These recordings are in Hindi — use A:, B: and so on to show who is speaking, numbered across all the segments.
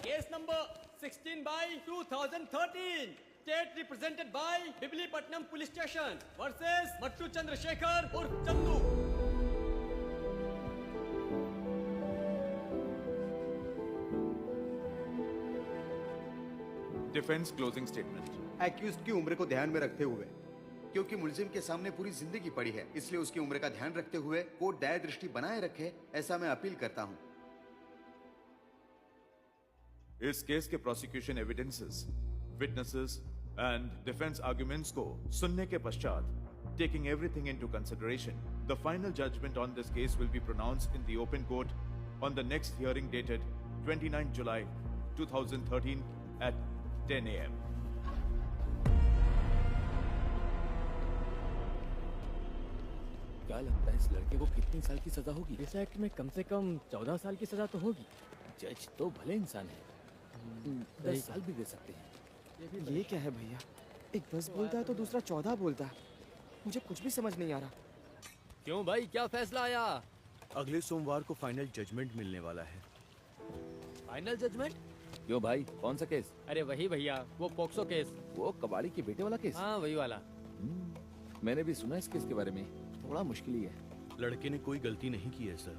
A: Case number 16/2013. State represented by Biblipatnam Police Station versus Mattu Chandrasekhar urf Chandu.
B: Defence closing statement.
C: Accused की उम्र को ध्यान में रखते हुए, क्योंकि मुलजिम के सामने पूरी जिंदगी पड़ी है, इसलिए उसकी उम्र का ध्यान रखते हुए कोर्ट दया दृष्टि बनाए रखे, ऐसा मैं अपील करता हूं।
B: इस केस के prosecution evidences, witnesses and defence arguments को सुनने के पश्चात, taking everything into consideration, the final judgment on this case will be pronounced in the open court on the next hearing dated 29 July 2013 at 10 AM.
D: क्या लगता है इस लड़के को कितनी साल की सजा होगी? इस एक्ट में कम से कम 14 साल की सजा तो होगी। जज तो भले इंसान है, 10 साल भी दे सकते हैं।
E: ये क्या है भैया? एक 10 बोलता है तो दूसरा 14 बोलता है। मुझे कुछ भी समझ नहीं आ रहा।
D: क्यों भाई, क्या फैसला आया?
F: अगले सोमवार को फाइनल जजमेंट मिलने वाला है।
D: Final judgment? क्यों भाई, कौन सा केस?
A: अरे वही भैया, वो पोक्सो केस।
D: वो कबाड़ी के बेटे वाला केस?
A: हाँ वही वाला।
D: मैंने भी सुना इस केस के बारे में। थोड़ा मुश्किल ही है।
F: लड़के ने कोई गलती नहीं की है सर।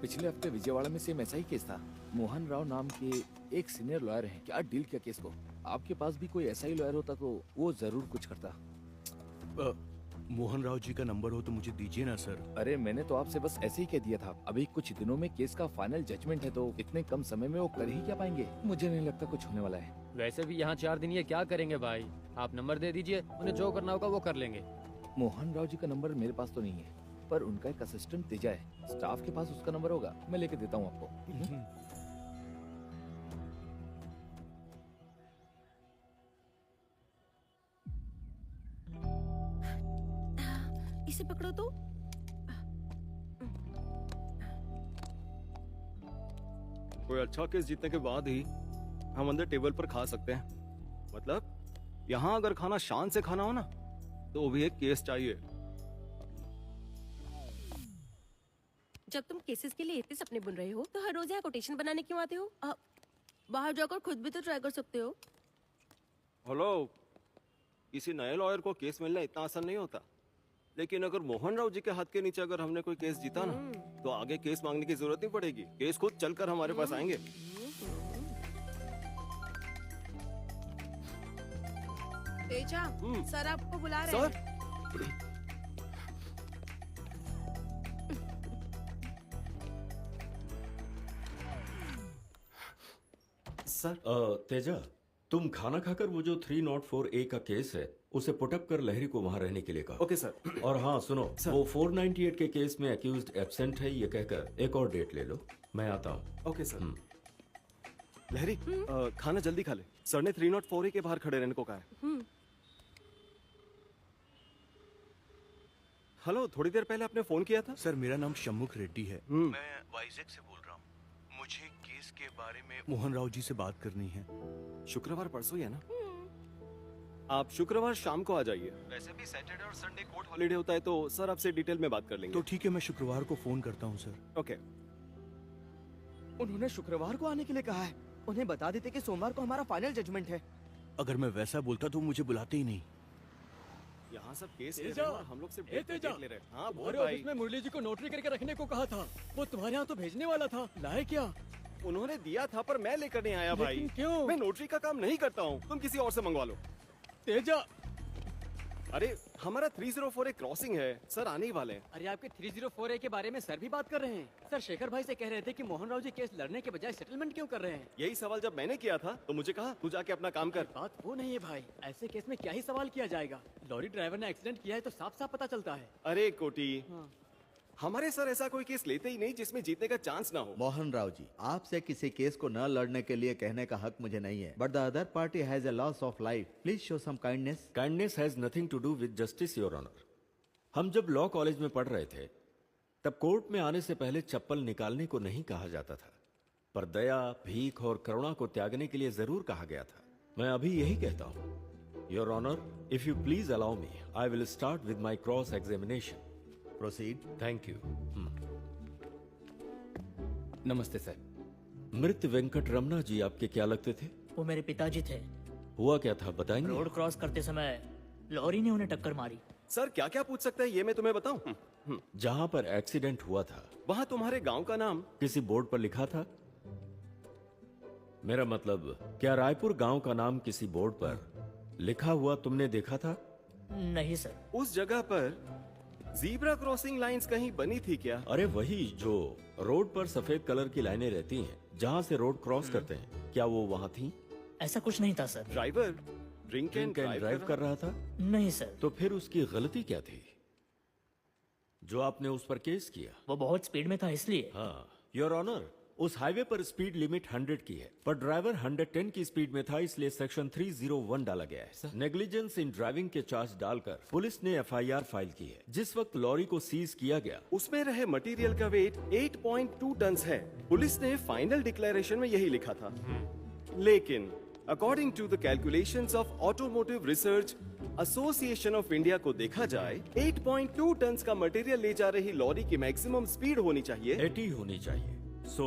D: पिछले हफ्ते विजयवाड़ा में सेम ऐसा ही केस था। मोहन राव नाम के एक सीनियर लॉयर हैं। क्या डील किया केस को? आपके पास भी कोई ऐसा ही लॉयर होता तो वो जरूर कुछ करता।
F: मोहन राव जी का नंबर हो तो मुझे दीजिए ना सर।
D: अरे मैंने तो आपसे बस ऐसे ही कह दिया था। अभी कुछ दिनों में केस का फाइनल जजमेंट है तो इतने कम समय में वो कर ही क्या पाएंगे? मुझे नहीं लगता कुछ होने वाला है।
A: वैसे भी यहाँ 4 दिन ये क्या करेंगे भाई? आप नंबर दे दीजिए, उन्हें जो करना होगा वो कर लेंगे।
D: मोहन राव जी का नंबर मेरे पास तो नहीं है, पर उनका एक असिस्टेंट तेजा है, स्टाफ के पास उसका नंबर होगा। मैं लेके देता हूँ आपको।
G: इसे पकड़ो तो।
H: कोई अच्छा केस जीतने के बाद ही हम अंदर टेबल पर खा सकते हैं। मतलब यहाँ अगर खाना शान से खाना हो ना, तो भी एक केस चाहिए।
G: जब तुम केसेस के लिए इतने सपने बुन रहे हो तो हर रोज यहाँ कोटेशन बनाने क्यों आते हो? बाहर जाकर खुद भी तो ट्राई कर सकते हो।
H: हेलो, किसी नए लॉयर को केस मिलना इतना आसान नहीं होता। लेकिन अगर मोहन राव जी के हाथ के नीचे अगर हमने कोई केस जीता ना, तो आगे केस मांगने की जरूरत नहीं पड़ेगी। केस खुद चलकर हमारे पास आएंगे।
G: तेजा, सर आपको बुला रहे
H: सर?
G: हैं।
H: सर
I: तेजा, तुम खाना खाकर वो जो 304A का केस है उसे पुटअप कर लहरी को वहां रहने के लिए कहो।
H: Okay sir.
I: और हाँ सुनो, वो 498 के केस में अक्यूज्ड एब्सेंट है ये कहकर एक और डेट ले लो। मैं आता हूँ।
H: Okay sir. लहरी, खाना जल्दी खा ले। सर ने 304A के बाहर खड़े रहने को कहा है। हेलो, थोड़ी देर पहले आपने फोन किया था।
F: सर मेरा नाम शम्मुख रेड्डी है। मैं वाइजैक से बोल रहा हूँ। मुझे केस के बारे में मोहन राव जी से बात करनी है।
H: शुक्रवार परसों ही है ना? आप शुक्रवार शाम को आ जाइए। वैसे भी सैटरडे और संडे कोर्ट हॉलीडे होता है, तो सर आपसे डिटेल में बात कर लेंगे।
F: तो ठीक है, मैं शुक्रवार को फोन करता हूँ सर।
H: ओके।
E: उन्होंने शुक्रवार को आने के लिए कहा है। उन्हें बता देते कि सोमवार को हमारा फाइनल जजमेंट है।
F: अगर मैं वैसा बोलता तो मुझे बुलाते ही नहीं।
H: यहाँ सब केस ले
A: तेजा,
H: रहे हैं और हम लोग सिर्फ डेट
A: तेजा,
H: ले रहे हैं। हाँ बोल
A: तुम्हारे
H: भाई।
A: ऑफिस में मुरली जी को नोटरी करके रखने को कहा था। वो तुम्हारे यहाँ तो भेजने वाला था, लाए क्या?
H: उन्होंने दिया था पर मैं लेकर नहीं आया भाई।
A: लेकिन क्यों?
H: मैं नोटरी का काम नहीं करता हूँ, तुम किसी और से मंगवा लो।
A: तेजा,
H: अरे हमारा 304A क्रॉसिंग है, सर आने ही वाले हैं।
A: अरे आपके 304A के बारे में सर भी बात कर रहे हैं। सर शेखर भाई से कह रहे थे कि मोहन राव जी केस लड़ने के बजाय सेटलमेंट क्यों कर रहे हैं?
H: यही सवाल जब मैंने किया था तो मुझे कहा तू जाके अपना काम कर।
A: बात वो नहीं है भाई, ऐसे केस में क्या ही सवाल किया जाएगा? लॉरी ड्राइवर ने एक्सीडेंट किया है तो साफ साफ पता चलता है।
H: अरे कोटी, हमारे सर ऐसा कोई केस लेते ही नहीं जिसमें जीतने का चांस ना हो।
C: मोहन राव जी, आपसे किसी केस को न लड़ने के लिए कहने का हक मुझे नहीं है, but the other party has a loss of life. Please show some kindness.
I: Kindness has nothing to do with justice your honour. हम जब लॉ कॉलेज में पढ़ रहे थे तब कोर्ट में आने से पहले चप्पल निकालने को नहीं कहा जाता था, पर दया, भीख और करुणा को त्यागने के लिए जरूर कहा गया था। मैं अभी यही कहता हूँ। Your honour, if you please allow me, I will start with my cross examination.
C: Proceed.
I: Thank you.
D: नमस्ते सर।
I: मृत वेंकट रमना जी आपके क्या लगते थे?
J: वो मेरे पिताजी थे।
I: हुआ क्या था बताएंगे?
J: रोड क्रॉस करते समय लॉरी ने उन्हें टक्कर मारी।
H: सर क्या क्या पूछ सकते हैं ये मैं तुम्हें बताऊं?
I: जहाँ पर एक्सीडेंट हुआ था
H: वहाँ तुम्हारे गांव का नाम
I: किसी बोर्ड पर लिखा था? मेरा मतलब, क्या रायपुर गांव का नाम किसी बोर्ड पर लिखा हुआ तुमने देखा था?
J: नहीं सर।
H: उस जगह पर जीब्रा क्रॉसिंग लाइंस कहीं बनी थी क्या?
I: अरे वही जो रोड पर सफेद कलर की लाइनें रहती हैं, जहाँ से रोड क्रॉस करते हैं, क्या वो वहाँ थी?
J: ऐसा कुछ नहीं था sir.
H: Driver drink and
I: drive कर रहा था?
J: नहीं सर।
I: तो फिर उसकी गलती क्या थी जो आपने उस पर केस किया?
J: वो बहुत स्पीड में था इसलिए।
I: हाँ, योर ऑनर, उस हाईवे पर स्पीड लिमिट 100 की है, पर ड्राइवर 110 की स्पीड में था, इसलिए सेक्शन 301 डाला गया है। नेग्लिजेंस इन ड्राइविंग के चार्ज डालकर पुलिस ने FIR फाइल की है। जिस वक्त लॉरी को सीज किया गया,
H: उसमें रहे मटेरियल का वेट 8.2 टन है। पुलिस ने फाइनल डिक्लेरेशन में यही लिखा था। लेकिन according to the calculations of automotive research association of India को देखा जाए, 8.2 टन का मटेरियल ले जा रही लॉरी की मैक्सिमम स्पीड होनी चाहिए
I: 80 होनी चाहिए। सो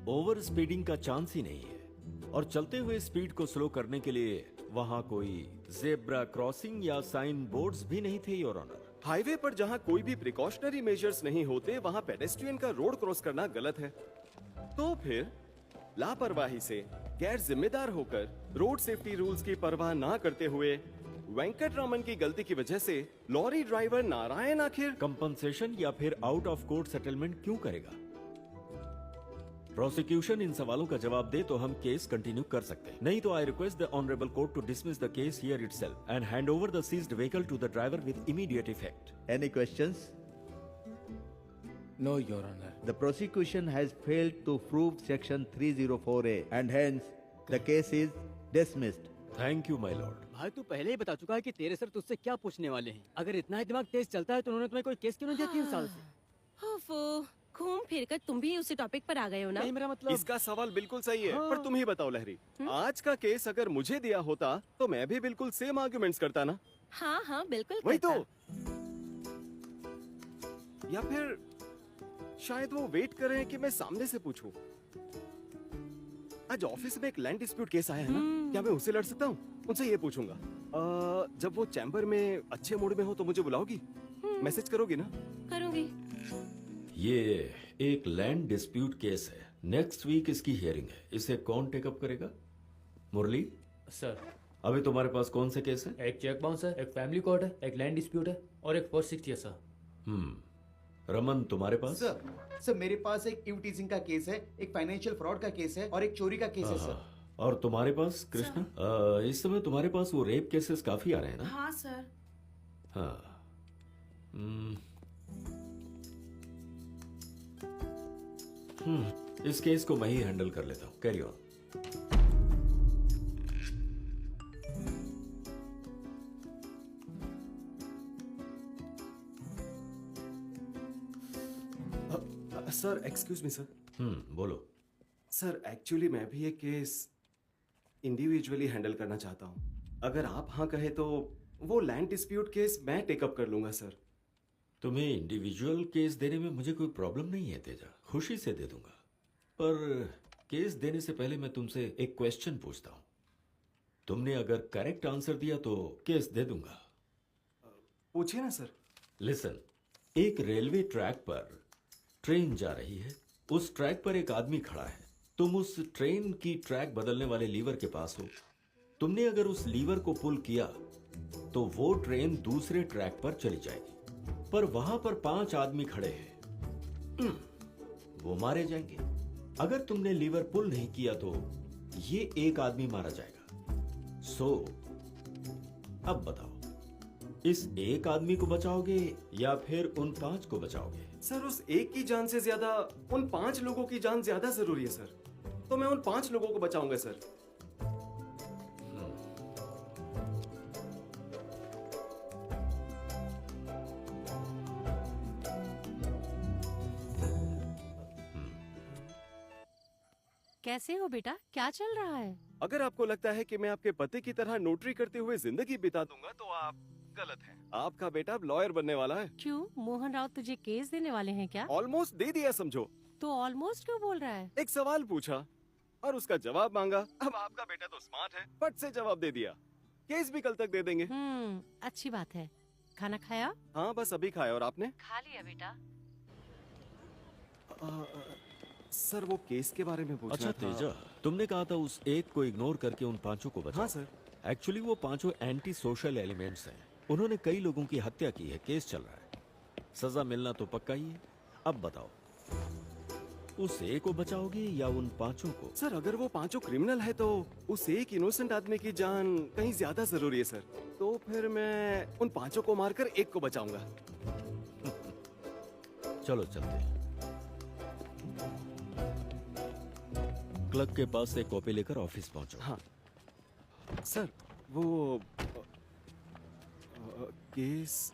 I: ओवर स्पीडिंग का चांस ही नहीं है। और चलते हुए स्पीड को स्लो करने के लिए वहाँ कोई जेब्रा क्रॉसिंग या साइन बोर्ड्स भी नहीं थे, योर ऑनर।
H: हाईवे पर जहाँ कोई भी प्रिकॉशनरी मेजर्स नहीं होते, वहाँ पेडेस्ट्रियन का रोड क्रॉस करना गलत है। तो फिर लापरवाही से, गैर जिम्मेदार होकर, रोड सेफ्टी रूल्स की परवाह ना करते हुए वेंकट रमन की गलती की वजह से लॉरी ड्राइवर नारायण आखिर
I: कंपनसेशन या फिर आउट ऑफ कोर्ट सेटलमेंट क्यों करेगा? प्रोसिक्यूशन इन सवालों का जवाब दे तो हम केस कंटिन्यू कर सकते हैं, नहीं तो I request the honourable court to dismiss the case here itself and hand over the seized vehicle to the driver with immediate effect.
K: Any questions?
D: No, Your Honor.
K: The prosecution has failed to prove section 304A and hence the case is dismissed.
I: Thank you my Lord.
A: भाई तू पहले ही बता चुका है कि तेरे सर तुझसे क्या पूछने वाले हैं। अगर इतना ही दिमाग तेज चलता है तो उन्होंने तुम्हें कोई केस क्यों नहीं दिया 3 साल से?
G: ओफो, घूम फिर कर तुम भी उसी टॉपिक पर आ गए हो ना?
A: नहीं, मेरा मतलब
H: इसका सवाल बिल्कुल सही है। पर तुम ही बताओ लहरी, आज का केस अगर मुझे दिया होता तो मैं भी बिल्कुल सेम आर्गुमेंट्स करता ना।
G: हाँ हाँ बिल्कुल
H: वही तो।
G: करता।
H: या फिर शायद वो वेट कर रहे हैं कि मैं सामने से पूछूं। आज ऑफिस में एक लैंड डिस्प्यूट केस आया है ना, क्या मैं उससे लड़ सकता हूँ? उनसे ये पूछूंगा। जब वो चैम्बर में अच्छे मूड में हो तो मुझे बुलाओगी? मैसेज करोगी ना?
G: करूंगी।
I: ये एक लैंड डिस्प्यूट केस है, नेक्स्ट वीक इसकी हियरिंग है। इसे कौन टेकअप करेगा? मुरली
L: सर।
I: अभी तुम्हारे पास कौन से केस है?
L: एक चेक बाउंस है, एक फैमिली कोर्ट है, एक लैंड डिस्प्यूट है और एक 460 है सर।
I: रमन तुम्हारे पास?
C: सर मेरे पास एक इव टीजिंग का केस है, एक फाइनेंशियल फ्रॉड का केस है और एक चोरी का केस है सर।
I: और तुम्हारे पास कृष्णा? इस समय तुम्हारे पास वो रेप केसेस काफी आ रहे हैं ना?
G: हाँ सर।
I: हाँ। इस केस को मैं ही हैंडल कर लेता हूँ। Carry on.
H: Sir excuse me sir.
I: बोलो।
H: सर एक्चुअली मैं भी ये केस इंडिविजुअली हैंडल करना चाहता हूँ। अगर आप हाँ कहे तो वो लैंड डिस्प्यूट केस मैं टेकअप कर लूंगा सर।
I: तुम्हें इंडिविजुअल केस देने में मुझे कोई प्रॉब्लम नहीं है तेजा, खुशी से दे दूंगा। पर केस देने से पहले मैं तुमसे एक क्वेश्चन पूछता हूँ। तुमने अगर करेक्ट आंसर दिया तो केस दे दूंगा।
H: पूछिए ना सर।
I: लिसन, एक रेलवे ट्रैक पर ट्रेन जा रही है। उस ट्रैक पर एक आदमी खड़ा है। तुम उस ट्रेन की ट्रैक बदलने वाले लीवर के पास हो। तुमने अगर उस लीवर को पुल किया तो वो ट्रेन दूसरे ट्रैक पर चली जाएगी। पर वहां पर 5 आदमी खड़े हैं, वो मारे जाएंगे। अगर तुमने लीवर पुल नहीं किया तो ये एक आदमी मारा जाएगा। सो अब बताओ, इस एक आदमी को बचाओगे या फिर उन 5 को बचाओगे?
H: सर उस एक की जान से ज्यादा उन 5 लोगों की जान ज्यादा जरूरी है सर। तो मैं उन 5 लोगों को बचाऊंगा सर।
G: कैसे हो बेटा, क्या चल रहा है?
H: अगर आपको लगता है कि मैं आपके पति की तरह नोटरी करते हुए जिंदगी बिता दूंगा तो आप गलत हैं। आपका बेटा अब लॉयर बनने वाला है।
G: क्यों, मोहन राव तुझे केस देने वाले हैं क्या?
H: ऑलमोस्ट दे दिया समझो।
G: तो ऑलमोस्ट क्यों बोल रहा है?
H: एक सवाल पूछा और उसका जवाब मांगा। अब आपका बेटा तो स्मार्ट है, फट से जवाब दे दिया। केस भी कल तक दे देंगे।
G: अच्छी बात है। खाना खाया?
H: हाँ बस अभी खाया। और आपने?
G: खा लिया बेटा।
H: सर वो केस के बारे में पूछना
I: अच्छा
H: था।
I: तेजा, तुमने कहा था उस एक को इग्नोर करके उन पांचों को बचाओ।
H: हाँ सर।
I: एक्चुअली वो पांचों एंटी सोशल एलिमेंट्स हैं। उन्होंने कई लोगों की हत्या की है, केस चल रहा है, सजा मिलना तो पक्का ही है। अब बताओ, उस एक को बचाओगे या उन पांचों को?
H: सर अगर वो पांचों क्रिमिनल है तो उस एक इनोसेंट आदमी की जान कहीं ज्यादा जरूरी है सर। तो फिर मैं उन पांचों को मारकर एक को बचाऊंगा।
I: चलो चलते हैं। क्लर्क के पास से कॉपी लेकर ऑफिस पहुंचो।
H: हाँ सर वो
I: केस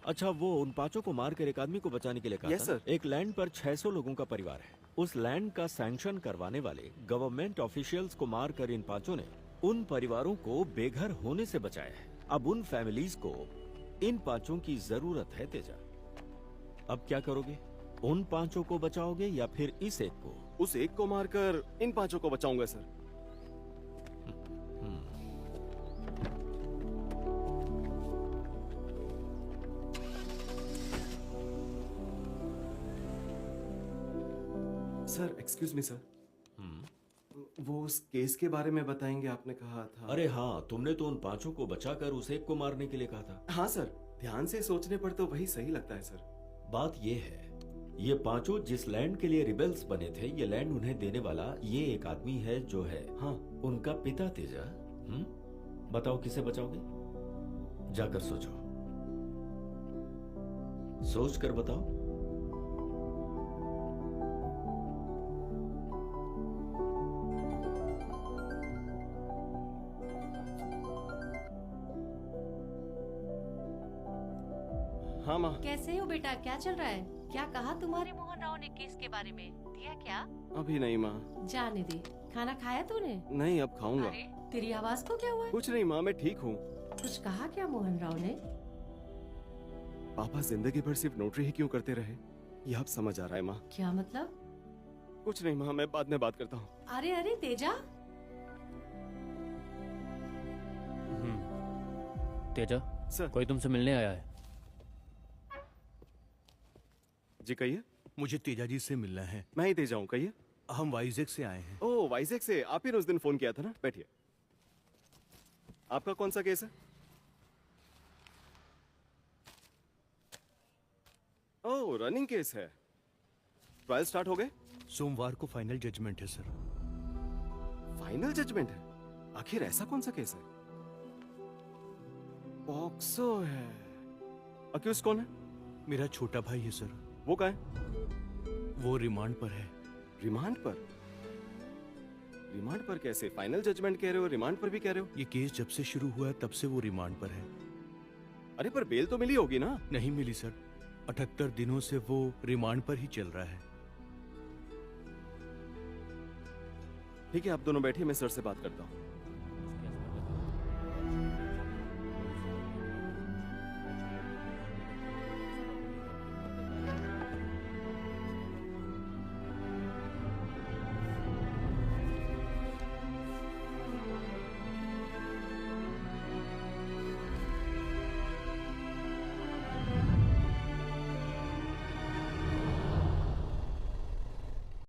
I: अच्छा, वो उन पांचों को मारकर एक आदमी को बचाने के लिए कहा
H: यस
I: था।
H: सर।
I: एक लैंड पर 600 लोगों का परिवार है। उस लैंड का सैंक्शन करवाने वाले गवर्नमेंट ऑफिशियल्स को मारकर इन पांचों ने उन परिवारों को बेघर होने से बचाया है। अब उन फैमिलीज को इन पांचों की जरूरत है तेजा। अब क्या करोगे? उन पांचों को बचाओगे या फिर इस एक को?
H: उस एक को मारकर इन पांचों को बचाऊंगा sir. Sir excuse me sir, वो उस केस के बारे में बताएंगे? आपने कहा था।
I: अरे हाँ, तुमने तो उन पांचों को बचाकर उस एक को मारने के लिए कहा था।
H: हाँ सर, ध्यान से सोचने पर तो वही सही लगता है सर।
I: बात ये है, ये पांचों जिस लैंड के लिए रिबेल्स बने थे, ये लैंड उन्हें देने वाला ये एक आदमी है जो है हाँ उनका पिता तेजा। बताओ किसे बचाओगे? जाकर सोचो, सोच कर बताओ।
H: हाँ माँ।
G: कैसे हो बेटा? क्या चल रहा है? क्या कहा तुम्हारे मोहन राव ने केस के बारे में? दिया क्या?
H: अभी नहीं माँ।
G: जाने दे। खाना खाया तूने?
H: नहीं, अब खाऊंगा।
G: अरे तेरी आवाज को क्या हुआ?
H: कुछ नहीं माँ, मैं ठीक हूँ।
G: कुछ कहा क्या मोहन राव ने?
H: पापा जिंदगी भर सिर्फ नोटरी ही क्यों करते रहे, ये अब समझ आ रहा है माँ।
G: क्या मतलब?
H: कुछ नहीं माँ, मैं बाद में बात करता हूँ।
G: अरे अरे तेजा।
L: तेजा
H: सर।
L: कोई तुमसे मिलने आया है।
H: जी कहिए।
F: मुझे तेजा जी से मिलना है।
H: मैं ही तेजा हूँ, कहिए।
F: हम वाइजेक से आए हैं।
H: ओह वाइजेक से, आप ही ने उस दिन फोन किया था ना। बैठिए। आपका कौन सा केस है? ओह रनिंग केस है। ट्रायल स्टार्ट हो गए?
F: सोमवार को फाइनल जजमेंट है सर।
H: फाइनल जजमेंट है? आखिर ऐसा कौन सा केस है? पॉक्सो है। अक्यूज कौन है?
F: मेरा छोटा भाई है सर।
H: वो कहाँ है?
F: वो रिमांड पर है।
H: रिमांड पर? रिमांड पर कैसे? फाइनल जजमेंट कह रहे हो, रिमांड पर भी कह रहे हो?
F: ये केस जब से शुरू हुआ है तब से वो रिमांड पर है।
H: अरे पर बेल तो मिली होगी ना?
F: नहीं मिली सर, 78 दिनों से वो रिमांड पर ही चल रहा है।
H: ठीक है, आप दोनों बैठिए, मैं सर से बात करता हूँ।